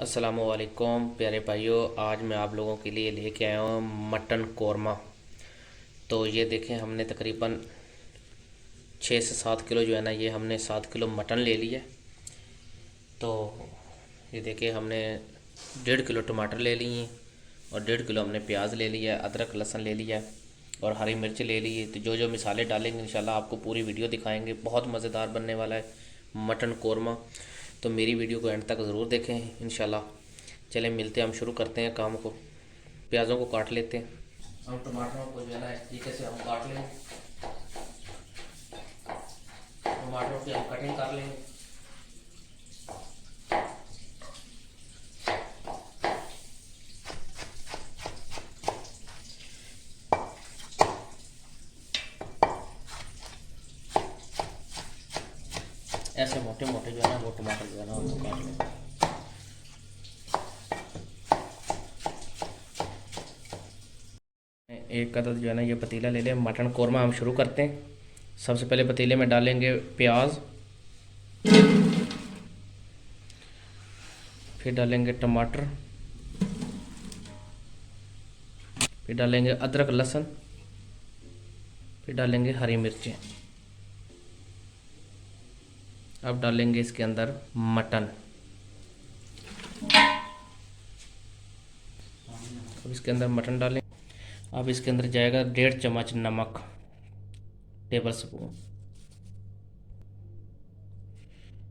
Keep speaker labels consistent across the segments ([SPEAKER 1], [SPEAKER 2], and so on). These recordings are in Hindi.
[SPEAKER 1] अस्सलामुअलैकुम प्यारे भाइयों, आज मैं आप लोगों के लिए लेके आया हूँ मटन कोरमा। तो ये देखें, हमने तकरीबन 6 से 7 किलो जो है ना, ये हमने 7 किलो मटन ले लिया। तो ये देखिए, हमने 1.5 किलो टमाटर ले लिए और 1.5 किलो हमने प्याज ले लिया, अदरक लहसुन ले लिया और हरी मिर्च ले ली। तो जो जो मिसाले डालेंगे इंशाल्लाह आपको पूरी वीडियो दिखाएंगे। बहुत मज़ेदार बनने वाला है मटन कोरमा। तो मेरी वीडियो को एंड तक ज़रूर देखें इंशाल्लाह। चलें मिलते हैं, हम शुरू करते हैं काम को। प्याज़ों को काट लेते हैं। हम टमाटरों को जो है ना इस तरीके से हम काट लेंगे। टमाटरों की हम कटिंग कर लेंगे। ऐसे मोटे मोटे जो है ना वो टमाटर जो है ना हमको काट लेंगे। एक अदद जो है ना ये पतीला ले लें। मटन कोरमा हम शुरू करते हैं। सबसे पहले पतीले में डालेंगे प्याज, फिर डालेंगे टमाटर, फिर डालेंगे अदरक लहसुन, फिर डालेंगे हरी मिर्चें। अब डालेंगे इसके अंदर मटन। अब इसके अंदर मटन डालें। अब इसके अंदर जाएगा 1.5 चम्मच नमक, टेबल स्पून।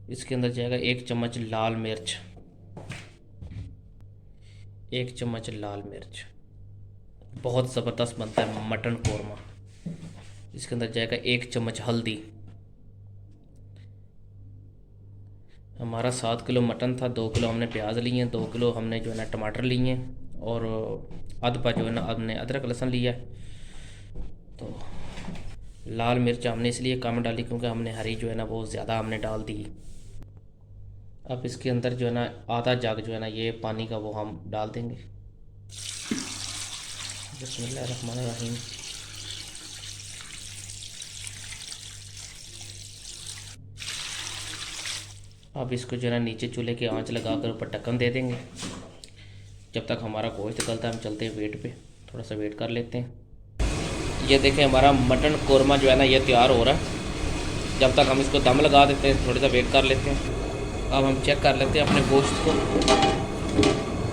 [SPEAKER 1] इसके अंदर जाएगा 1 चम्मच लाल मिर्च, 1 चम्मच लाल मिर्च। बहुत ज़बरदस्त बनता है मटन कोरमा। इसके अंदर जाएगा 1 चम्मच हल्दी। हमारा 7 किलो मटन था, 2 किलो हमने प्याज लिए हैं, 2 किलो हमने जो है ना टमाटर लिए हैं और आध पा जो है ना हमने अदरक लहसुन लिया है। तो लाल मिर्च हमने इसलिए कम डाली क्योंकि हमने हरी जो है ना वो ज़्यादा हमने डाल दी। अब इसके अंदर जो है ना आधा जग जो है ना ये पानी का वो हम डाल देंगे। बिस्मिल्लाहिर्रहमानिर्रहीम। अब इसको जो है ना नीचे चूल्हे की आंच लगाकर ऊपर ढक्कन दे देंगे जब तक हमारा गोश्त गलता है। हम चलते हैं वेट पे, थोड़ा सा वेट कर लेते हैं। ये देखें, हमारा मटन कोरमा जो है ना ये तैयार हो रहा है। जब तक हम इसको दम लगा देते हैं, थोड़ा सा वेट कर लेते हैं। अब हम चेक कर लेते हैं अपने गोश्त को।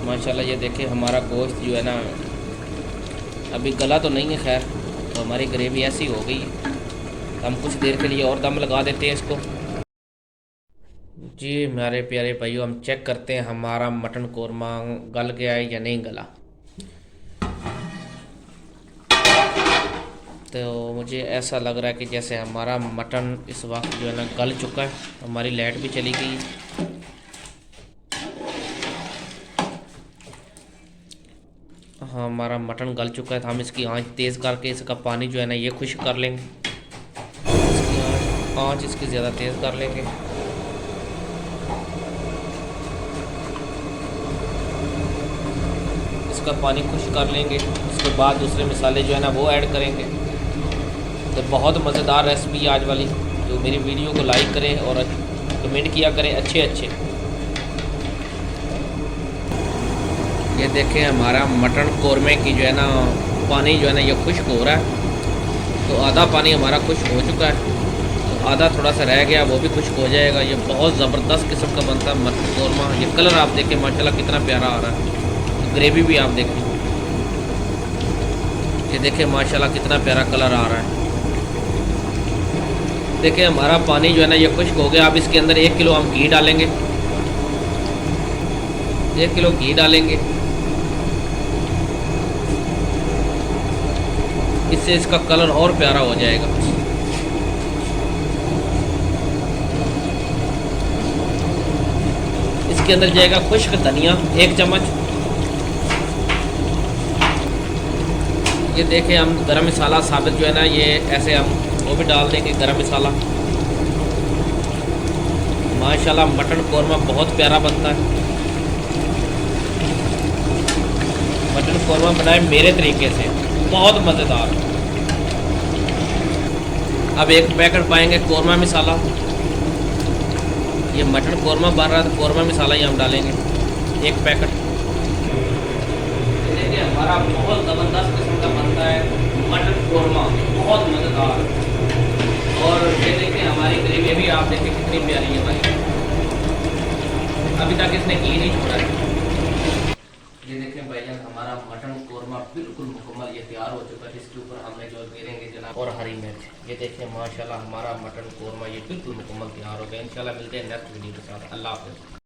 [SPEAKER 1] माशाल्लाह ये देखें, हमारा गोश्त जो है ना अभी गला तो नहीं है, खैर तो हमारी ग्रेवी ऐसी हो गई है। तो हम कुछ देर के लिए और दम लगा देते हैं इसको। जी मेरे प्यारे भाइयों, हम चेक करते हैं हमारा मटन कोरमा गल गया है या नहीं गला। तो मुझे ऐसा लग रहा है कि जैसे हमारा मटन इस वक्त जो है ना गल चुका है। हमारी लाइट भी चली गई। हाँ, हमारा मटन गल चुका है। तो हम इसकी आंच तेज़ करके इसका पानी जो है ना ये खुश्क कर लेंगे। इसकी आंच इसकी ज़्यादा तेज़ कर लेंगे। इसका पानी खुश्क कर लेंगे। उसके बाद दूसरे मसाले जो है ना वो ऐड करेंगे। तो बहुत मज़ेदार रेसिपी आज वाली। तो मेरी वीडियो को लाइक करें और कमेंट किया करें अच्छे अच्छे। ये देखें, हमारा मटन कोरमे की जो है ना पानी जो है ना ये खुश्क हो रहा है। तो आधा पानी हमारा खुश्क हो चुका है, तो आधा थोड़ा सा रह गया, वो भी खुश्क हो जाएगा। ये बहुत ज़बरदस्त किस्म का बनता है मटन कोरमा। ये कलर आप देखें माशाल्लाह कितना प्यारा आ रहा है। तो ग्रेवी भी आप देखें, ये देखें माशाल्लाह कितना प्यारा कलर आ रहा है। देखिए हमारा पानी जो है ना ये खुश्क हो गया। अब इसके अंदर 1 किलो हम घी डालेंगे। 1 किलो घी डालेंगे। इससे इसका कलर और प्यारा हो जाएगा। इसके अंदर जाएगा खुश्क धनिया 1 चम्मच। ये देखें, हम गरम मसाला साबित जो है ना ये ऐसे हम वो भी डाल देंगे, गरम मसाला। माशाल्लाह मटन कोरमा बहुत प्यारा बनता है। मटन कोरमा बनाए मेरे तरीके से, बहुत मज़ेदार। अब एक पैकेट पाएंगे कोरमा मसाला। ये मटन कोरमा बन रहा है तो कोरमा मसाला ही हम डालेंगे। एक पैकेट। देखिए हमारा बहुत ज़बरदस्त किस्म का बनता है मटन कौरमा, बहुत मज़ेदार। और ये देखिए हमारी ग्रेवी भी आप देखिए कितनी प्यारी है भाई, अभी तक इसने घी नहीं छोड़ा है। ये देखें भाईजान हमारा मटन कौरमा बिल्कुल मुकम्मल ये तैयार हो चुका है। इसके ऊपर हमने जो गिरेंगे जनाब और हरी मिर्च। ये देखें माशाल्लाह हमारा मटन कौरमा ये बिल्कुल मुकम्मल तैयार हो गया। इंशाल्लाह मिलते हैं नेक्स्ट वीडियो के साथ। अल्लाह हाफ़िज़।